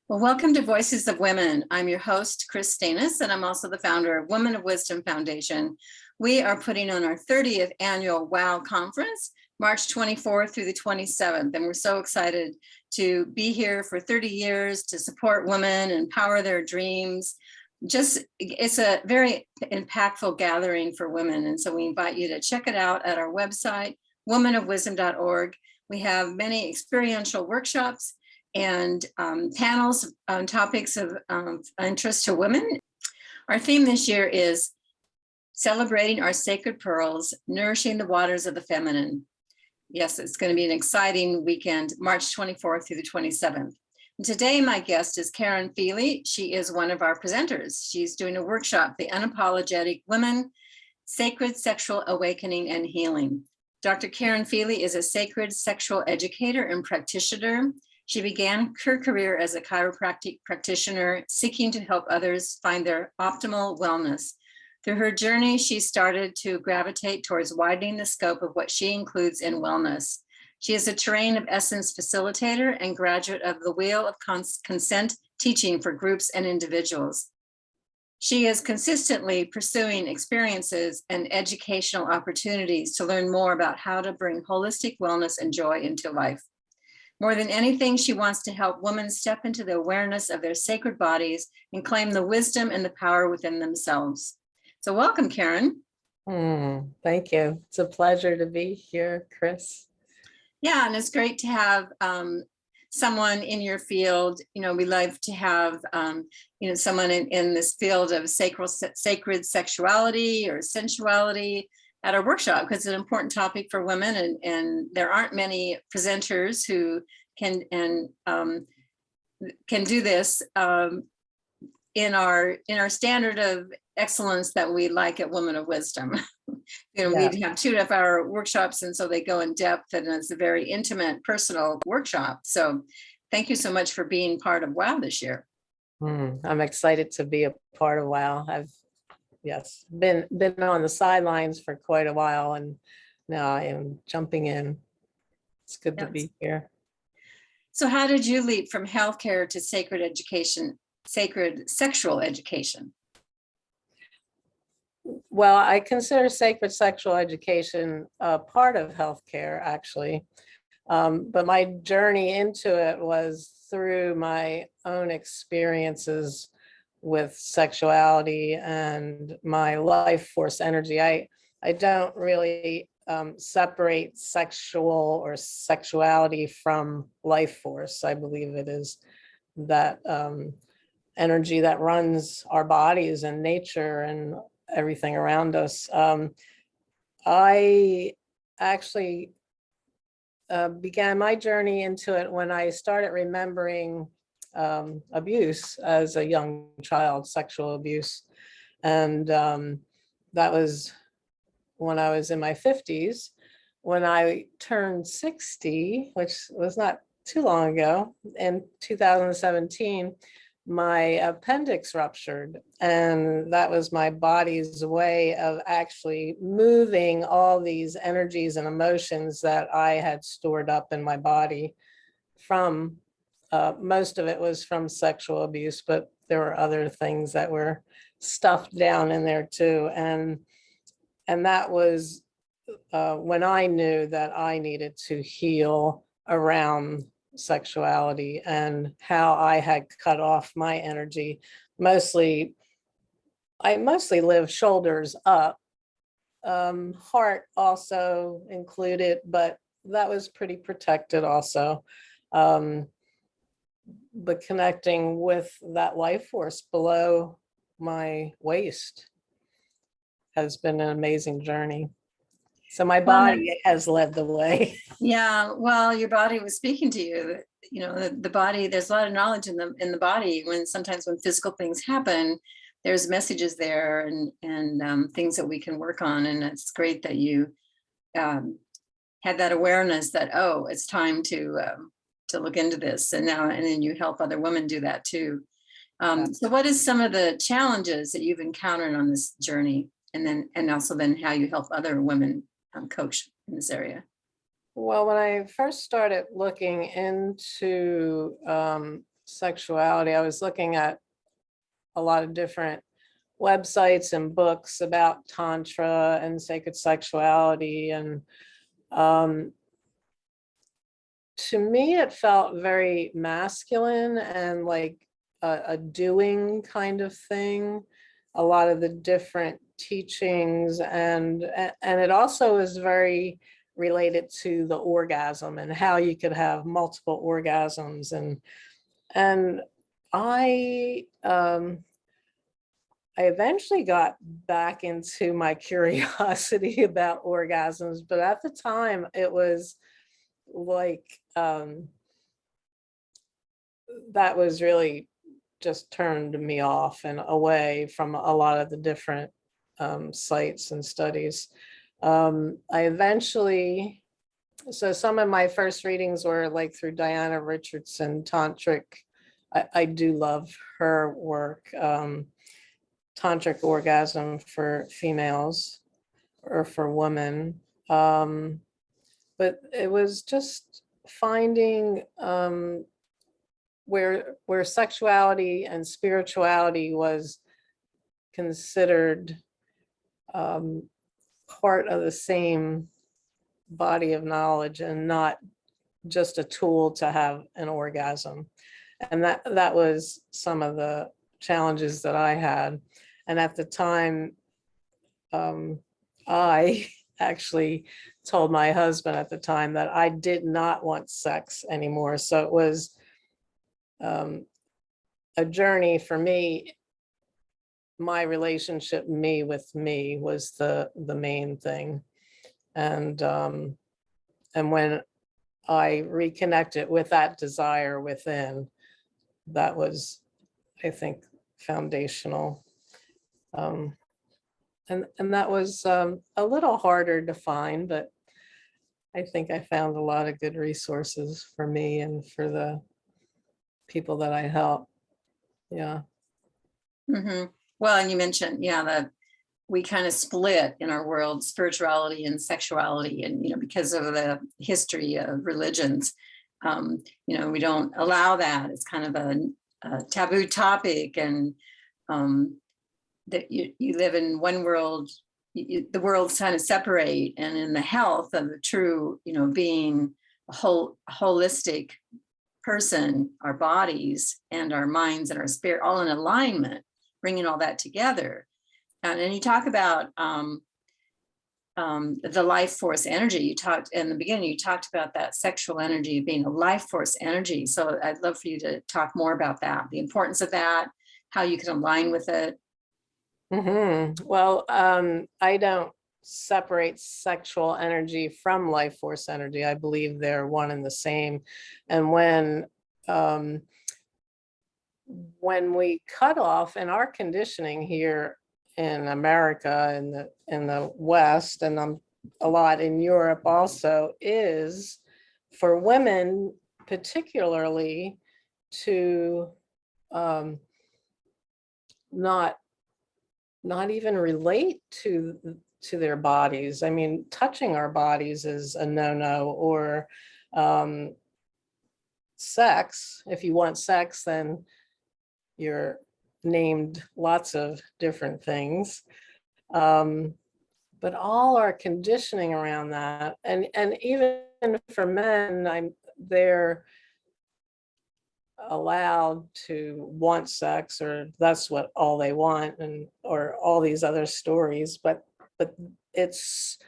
Well, welcome to Voices of Women. I'm your host, Chris Stanis, and I'm also the founder of Women of Wisdom Foundation. We are putting on our 30th annual WOW conference, March 24th through the 27th. And we're so excited to be here for 30 years to support women, empower their dreams. It's a very impactful gathering for women. And so we invite you to check it out at our website, womenofwisdom.org. We have many experiential workshops and panels on topics of interest to women. Our theme this year is celebrating our sacred pearls, nourishing the waters of the feminine. Yes, it's going to be an exciting weekend, March 24th through the 27th. And today, my guest is Karen Feeley. She is one of our presenters. She's doing a workshop, The Unapologetic Women, Sacred Sexual Awakening and Healing. Dr. Karen Feeley is a sacred sexual educator and practitioner. She began her career as a chiropractic practitioner, seeking to help others find their optimal wellness. Through her journey, she started to gravitate towards widening the scope of what she includes in wellness. She is a terrain of essence facilitator and graduate of the Wheel of Consent teaching for groups and individuals. She is consistently pursuing experiences and educational opportunities to learn more about how to bring holistic wellness and joy into life. More than anything, she wants to help women step into the awareness of their sacred bodies and claim the wisdom and the power within themselves. So welcome, Karen. Thank you. It's a pleasure to be here, Chris. Yeah, and it's great to have someone in your field. You know, we love to have, someone in this field of sacred sexuality or sensuality at our workshop, because it's an important topic for women, and there aren't many presenters who can do this in our standard of excellence that we like at Women of Wisdom. We have 2.5-hour workshops, and so they go in depth, and it's a very intimate, personal workshop. So thank you so much for being part of WOW this year. I'm excited to be a part of WOW. I've been on the sidelines for quite a while, and now I am jumping in. It's good to be here. So how did you leap from healthcare to sacred sexual education? Well, I consider sacred sexual education part of healthcare, actually. But my journey into it was through my own experiences with sexuality and my life force energy. I don't really separate sexual or sexuality from life force. I believe it is that energy that runs our bodies and nature and everything around us. I actually began my journey into it when I started remembering abuse as a young child, sexual abuse. And that was when I was in my 50s. When I turned 60, which was not too long ago, in 2017, my appendix ruptured, and that was my body's way of actually moving all these energies and emotions that I had stored up in my body from most of it was from sexual abuse, but there were other things that were stuffed down in there too. And that was when I knew that I needed to heal around sexuality and how I had cut off my energy. I mostly live shoulders up, heart also included, but that was pretty protected also. But connecting with that life force below my waist has been an amazing journey. So my body has led the way. Yeah, well, your body was speaking to you. You know, the body, there's a lot of knowledge in the body. Sometimes when physical things happen, there's messages there and things that we can work on. And it's great that you had that awareness that, oh, it's time to look into this. And then you help other women do that too. So what is some of the challenges that you've encountered on this journey? And also how you help other women coach in this area? Well, when I first started looking into sexuality, I was looking at a lot of different websites and books about tantra and sacred sexuality, and to me it felt very masculine and like a doing kind of thing, a lot of the different teachings, and it also is very related to the orgasm and how you could have multiple orgasms, and I I eventually got back into my curiosity about orgasms, but at the time it was like that was really just turned me off and away from a lot of the different sites and studies. I eventually, so some of my first readings were like through Diana Richardson, Tantric. I do love her work. Tantric orgasm for females or for women. But it was just finding where sexuality and spirituality was considered part of the same body of knowledge and not just a tool to have an orgasm. And that was some of the challenges that I had. And at the time, I actually told my husband at the time that I did not want sex anymore. So it was a journey for me. My relationship, me with me, was the main thing. And when I reconnected with that desire within, that was, I think, foundational. And that was a little harder to find, but I think I found a lot of good resources for me and for the people that I help. Yeah. Mm-hmm. Well, and you mentioned, yeah, that we kind of split in our world, spirituality and sexuality, and because of the history of religions, we don't allow that. It's kind of a taboo topic, and that you live in one world, the worlds kind of separate, and in the health of the true, being a holistic person, our bodies and our minds and our spirit all in alignment, bringing all that together. And you talk about the life force energy. You talked in the beginning, you talked about that sexual energy being a life force energy. So I'd love for you to talk more about that, the importance of that, how you can align with it. Mm-hmm. Well, I don't separate sexual energy from life force energy. I believe they're one and the same. And when we cut off in our conditioning here in America, in the West, and a lot in Europe also, is for women particularly to not even relate to their bodies. I mean, touching our bodies is a no-no, or sex. If you want sex, then you're named lots of different things. But all our conditioning around that, and even for men, they're allowed to want sex, or that's what all they want, or all these other stories, but it's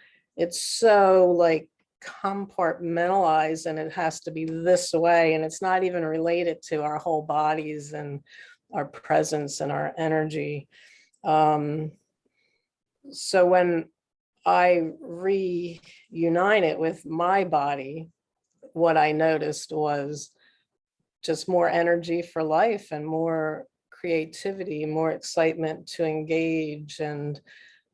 so like compartmentalized, and it has to be this way, and it's not even related to our whole bodies and our presence and our energy. So when I reunited with my body, what I noticed was just more energy for life and more creativity, more excitement to engage. And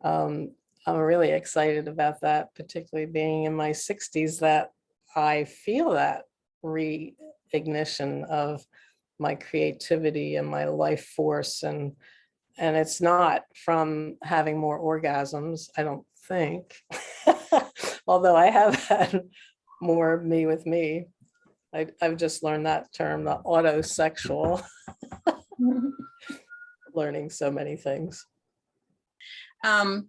I'm really excited about that, particularly being in my 60s, that I feel that reignition of my creativity and my life force. And it's not from having more orgasms, I don't think, although I have had more me with me. I've just learned that term, the autosexual, learning so many things. Well,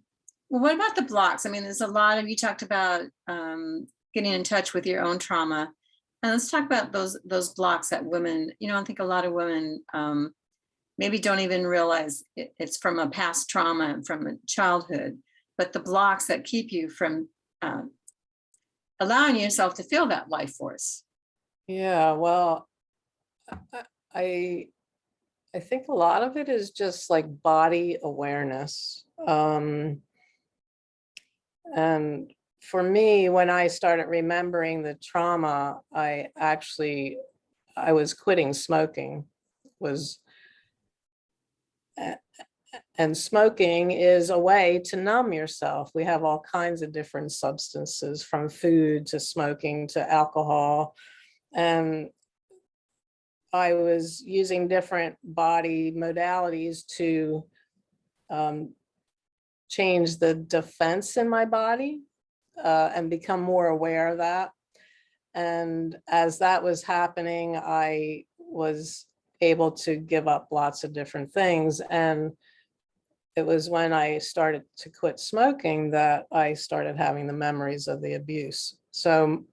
what about the blocks? I mean, there's a lot of, you talked about getting in touch with your own trauma. And let's talk about those blocks that women, I think a lot of women maybe don't even realize it's from a past trauma, from a childhood, but the blocks that keep you from allowing yourself to feel that life force. Yeah, well, I I think a lot of it is just like body awareness. And for me, when I started remembering the trauma, I was quitting smoking, was and smoking is a way to numb yourself. We have all kinds of different substances, from food to smoking to alcohol. And I was using different body modalities to change the defense in my body and become more aware of that. And as that was happening, I was able to give up lots of different things. And it was when I started to quit smoking that I started having the memories of the abuse. So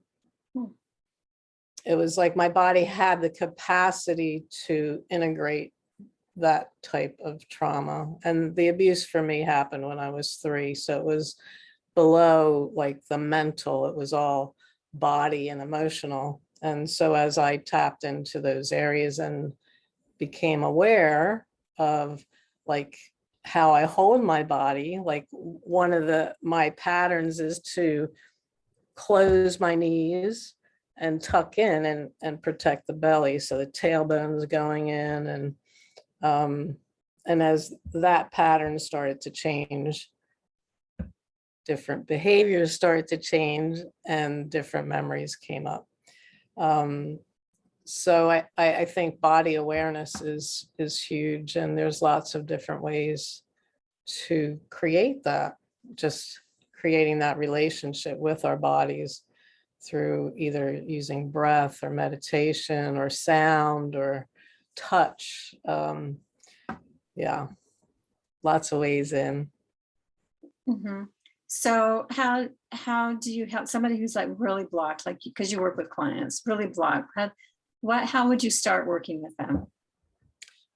it was like my body had the capacity to integrate that type of trauma. And the abuse for me happened when I was 3. So it was below like the mental, it was all body and emotional. And so as I tapped into those areas and became aware of like how I hold my body, like one of my patterns is to close my knees and tuck in and protect the belly. So the tailbone is going in, and as that pattern started to change, different behaviors started to change and different memories came up. So I think body awareness is huge, and there's lots of different ways to create that, just creating that relationship with our bodies through either using breath or meditation or sound or touch. Yeah, lots of ways in. Mm-hmm. So how do you help somebody who's like really blocked, like because you work with clients, really blocked? How would you start working with them?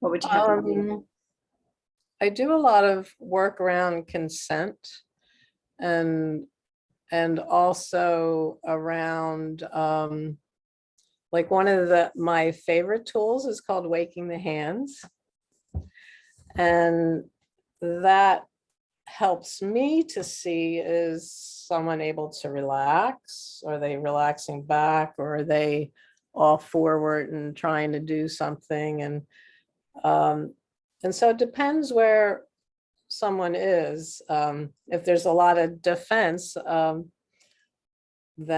What would you have them do? I do a lot of work around consent and also around like one of my favorite tools is called Waking the Hands. And that helps me to see, is someone able to relax? Are they relaxing back, or are they all forward and trying to do something? And so it depends where someone is. If there's a lot of defense, then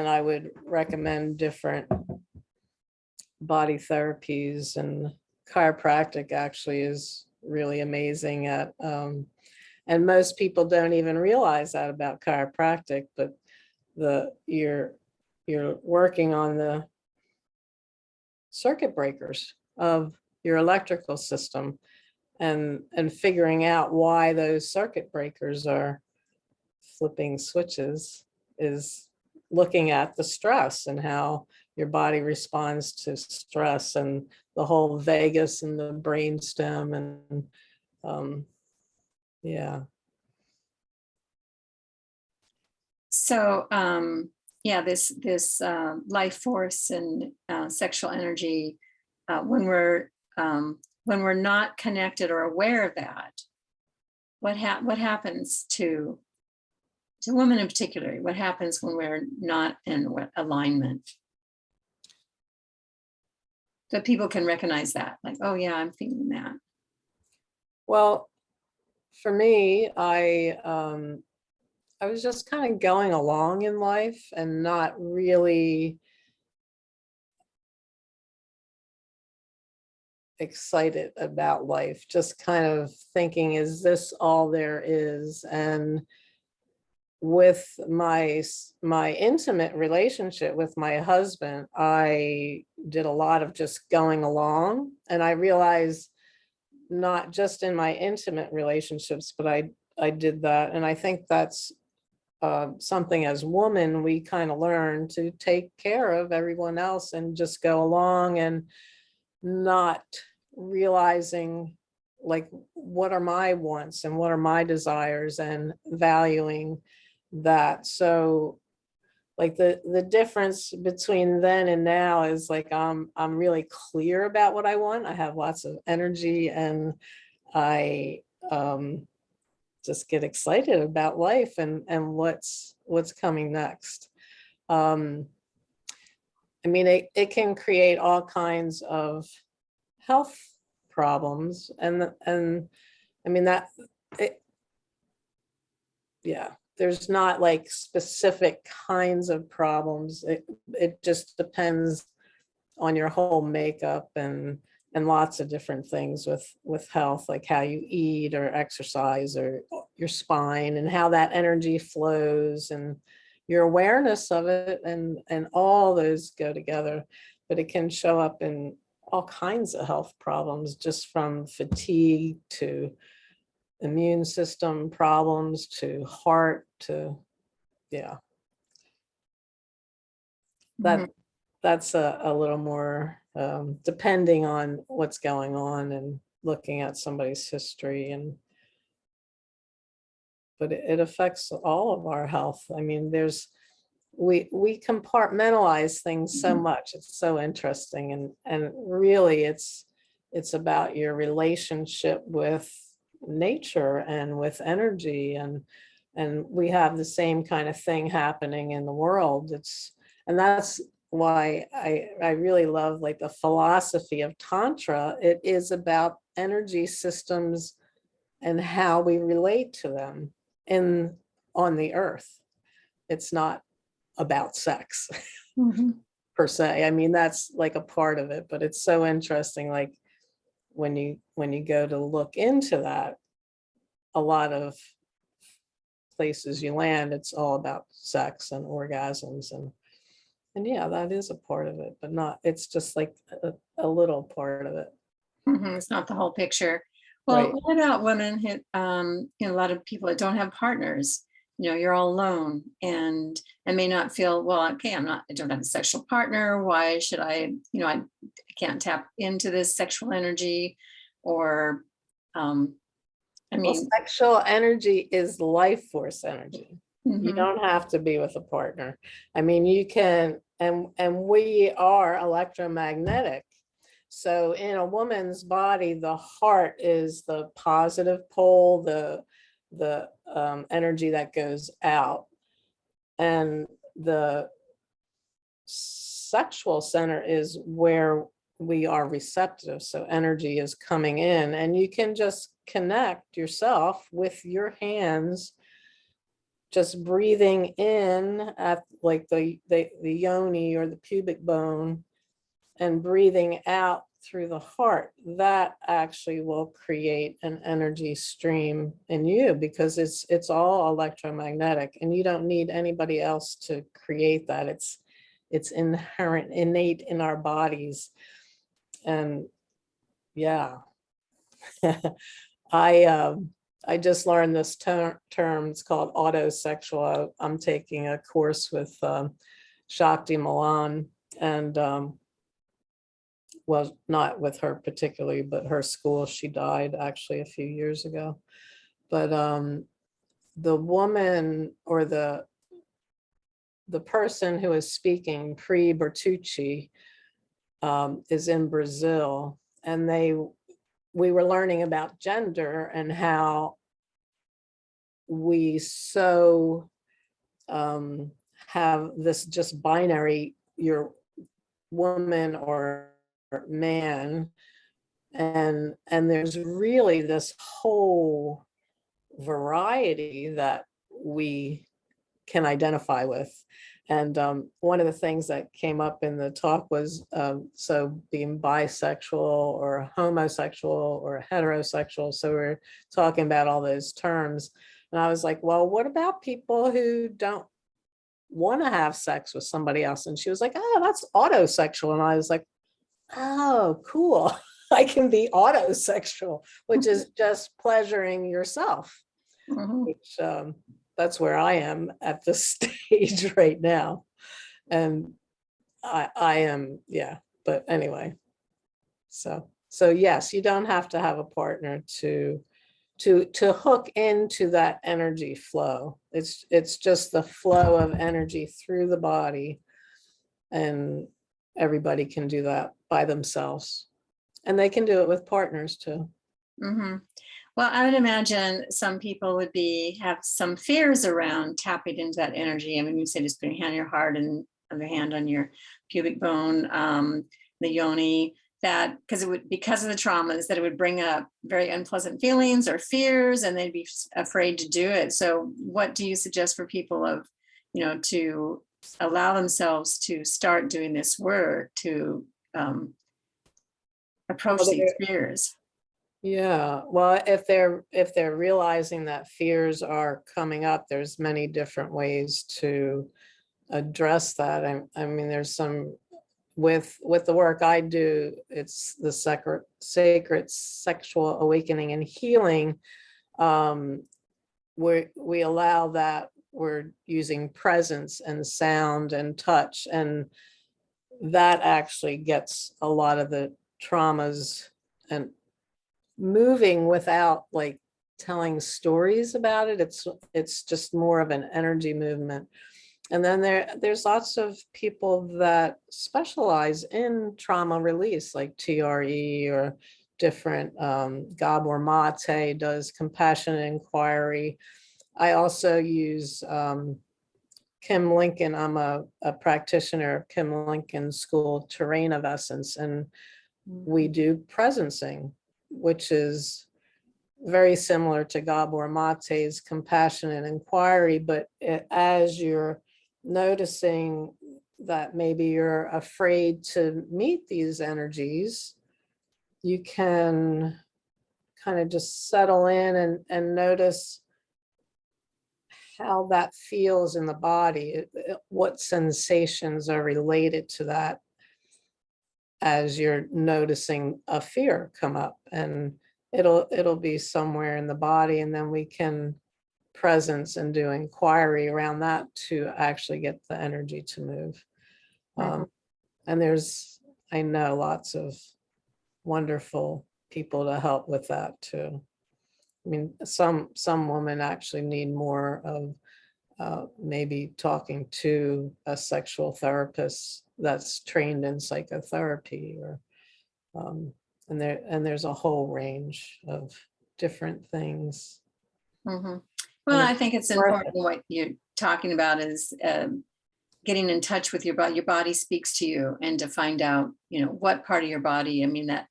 I would recommend different body therapies, and chiropractic actually is really amazing at, and most people don't even realize that about chiropractic, but you're working on the circuit breakers of your electrical system and figuring out why those circuit breakers are flipping switches, is looking at the stress and how your body responds to stress, and the whole vagus and the brain stem, and yeah. So yeah, this life force and sexual energy, when we're not connected or aware of that, what happens to women in particular? What happens when we're not in alignment? So people can recognize that, like, oh yeah, I'm feeling that. Well, for me, I was just kind of going along in life and not really excited about life, just kind of thinking, is this all there is? And with my intimate relationship with my husband, I did a lot of just going along, and I realized not just in my intimate relationships, but I did that. And I think that's something as women, we kind of learn to take care of everyone else and just go along and not realizing like what are my wants and what are my desires and valuing that. So like the difference between then and now is like I'm really clear about what I want. I have lots of energy, and I just get excited about life and what's coming next. I mean, it can create all kinds of health problems, and I mean that it, yeah, there's not like specific kinds of problems. It just depends on your whole makeup and lots of different things with health, like how you eat or exercise or your spine and how that energy flows and your awareness of it, and all those go together. But it can show up in all kinds of health problems, just from fatigue to immune system problems to heart to, yeah. Mhm. That's a little more depending on what's going on and looking at somebody's history, and but it affects all of our health. I mean, we compartmentalize things so much. It's so interesting, and really it's about your relationship with nature and with energy, and we have the same kind of thing happening in the world. And that's why I really love like the philosophy of Tantra. It is about energy systems and how we relate to them in on the earth. It's not about sex Mhm. per se. I mean, that's like a part of it, but it's so interesting. Like when you go to look into that, a lot of places you land, it's all about sex and orgasms, and yeah, that is a part of it, but not, it's just like a little part of it. Mhm. It's not the whole picture. Well, Right. what about women who, a lot of people that don't have partners? You're all alone and may not feel, well, okay, I don't have a sexual partner. Why should I can't tap into this sexual energy, or, um, I Well, mean, sexual energy is life force energy. You mhm, don't have to be with a partner. I mean, you can, and we are electromagnetic. So in a woman's body, the heart is the positive pole, the energy that goes out, and the sexual center is where we are receptive. So energy is coming in, and you can just connect yourself with your hands, just breathing in at like the yoni or the pubic bone, and breathing out through the heart. That actually will create an energy stream in you, because it's all electromagnetic, and you don't need anybody else to create that. It's inherent, innate in our bodies. And yeah, I I just learned this term. It's called autosexual. I'm taking a course with Shakti Milan, and well, not with her particularly, but her school. She died actually a few years ago. But the woman, or the person who is speaking, Pri Bertucci, is in Brazil, and we were learning about gender and how we so have this just binary, you're woman or man, and there's really this whole variety that we can identify with. And one of the things that came up in the talk was so being bisexual or homosexual or heterosexual. So we're talking about all those terms. And I was like, well, what about people who don't want to have sex with somebody else? And she was like, oh, that's autosexual. And I was like, oh, cool. I can be autosexual, which is just pleasuring yourself, Mhm. which that's where I am at this stage right now. And I am, yeah. But anyway, so yes, you don't have to have a partner to hook into that energy flow. It's just the flow of energy through the body, and everybody can do that by themselves, and they can do it with partners too. Mhm. Well, I would imagine some people would have some fears around tapping into that energy. I mean, you say just putting your hand on your heart and other hand on your pubic bone, the yoni, that because of the traumas, that it would bring up very unpleasant feelings or fears, and they'd be afraid to do it. So, what do you suggest for people to allow themselves to start doing this work to approach Well, these fears? yeah, well, if they're realizing that fears are coming up, there's many different ways to address that. I mean, there's some with the work I do, it's the sacred sexual awakening and healing. We allow that. We're using presence and sound and touch, and that actually gets a lot of the traumas and moving without like telling stories about it. It's just more of an energy movement. And then there's lots of people that specialize in trauma release, like TRE or different, Gabor Mate does compassionate inquiry. I also use Kim Lincoln. I'm a practitioner of Kim Lincoln School Terrain of Essence, and we do presencing, which is very similar to Gabor Mate's compassionate inquiry. But as you're noticing that maybe you're afraid to meet these energies, you can kind of just settle in and notice how that feels in the body, what sensations are related to that as you're noticing a fear come up. And it'll be somewhere in the body, and then we can presence and do inquiry around that to actually get the energy to move. Mhm. And I know lots of wonderful people to help with that too. I mean, some women actually need more of maybe talking to a sexual therapist that's trained in psychotherapy, or and there's a whole range of different things. Mhm. And Well, I it's think it's worth important it. what you're talking about is getting in touch with your body. Your body speaks to you, and to find out, what part of your body. I mean, that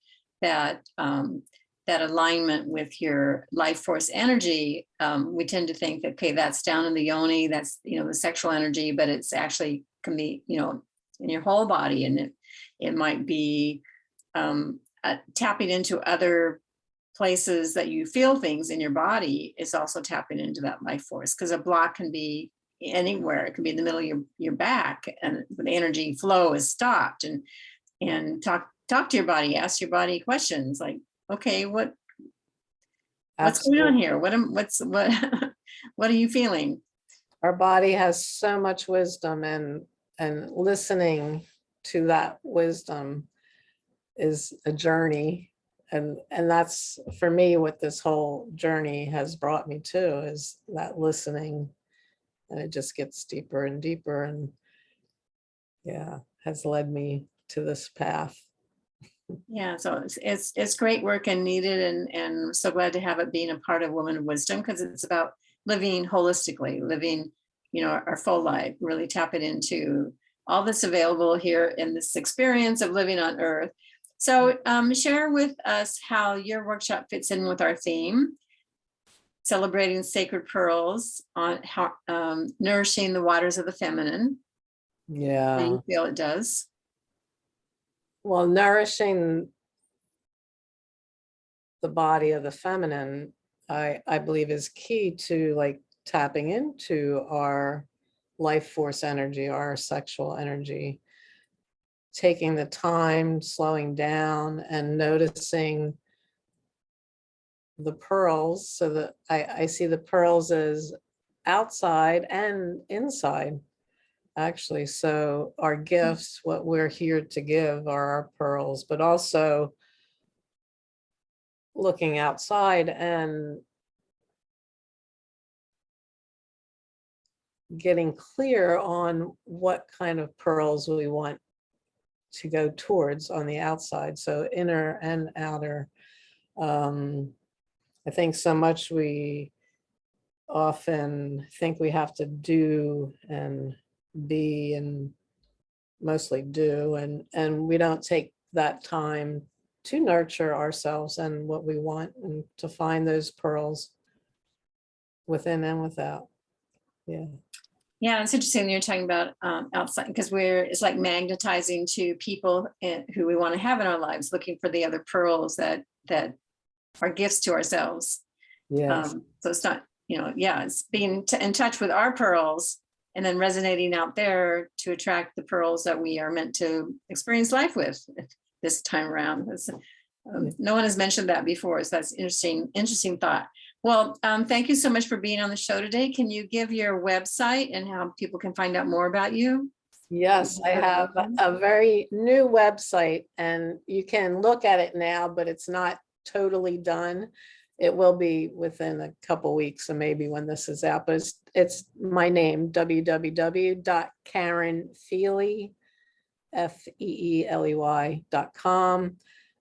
that alignment with your life force energy. We tend to think that, okay, that's down in the yoni, that's the sexual energy, but it's actually can be in your whole body, and it might be tapping into other places that you feel things in your body is also tapping into that life force, because a block can be anywhere. It can be in the middle of your back, and the energy flow is stopped. And talk to your body, ask your body questions like, okay, what's going on Absolutely. here? What what are you feeling? Our body has so much wisdom, and listening to that wisdom is a journey. And that's for me what this whole journey has brought me to, is that listening. And it just gets deeper and deeper, and yeah, has led me to this path. Yeah, so it's great work and needed, and we're so glad to have it being a part of Women of Wisdom, because it's about living holistically, living, our full life, really tapping into all that's available here in this experience of living on Earth. So share with us how your workshop fits in with our theme, celebrating sacred pearls, on how nourishing the waters of the feminine. How Yeah. you feel it does? Well, nourishing the body of the feminine I believe is key to like tapping into our life force energy, our sexual energy, taking the time, slowing down and noticing the pearls, so that I see the pearls as outside and inside, actually. So our gifts, what we're here to give, are our pearls, but also looking outside and getting clear on what kind of pearls we want to go towards on the outside. So inner and outer. I think so much we often think we have to do and be, and mostly do, and we don't take that time to nurture ourselves and what we want, and to find those pearls within and without. Yeah. Yeah, it's interesting you're talking about outside, because it's like magnetizing to people who we want to have in our lives, looking for the other pearls that are gifts to ourselves. Yes. So it's not, it's being in touch with our pearls and then resonating out there to attract the pearls that we are meant to experience life with this time around. No one has mentioned that before, so that's interesting thought. Well, thank you so much for being on the show today. Can you give your website and how people can find out more about you? Yes, I have a very new website, and you can look at it now, but it's not totally done. It will be within a couple weeks, so maybe when this is out, but it's my name, www.karenfeeley, FEELEY.com.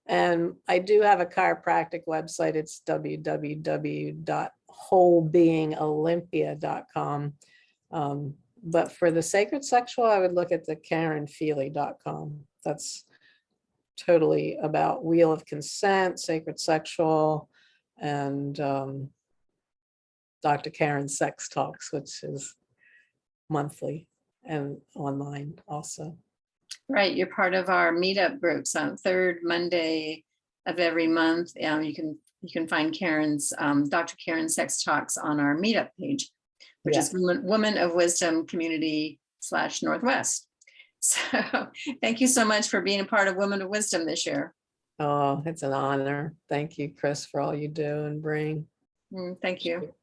And I do have a chiropractic website. It's www.wholebeingolympia.com. But for the sacred sexual, I would look at the karenfeeley.com. That's totally about wheel of consent, sacred sexual, and Dr. Karen's Sex Talks, which is monthly and online also. Right, you're part of our meetup groups on third Monday of every month. You can find Karen's Dr. Karen's Sex Talks on our meetup page, which is Woman of Wisdom Community /Northwest. So thank you so much for being a part of Women of Wisdom this year. Oh, it's an honor. Thank you, Chris, for all you do and bring. Thank you.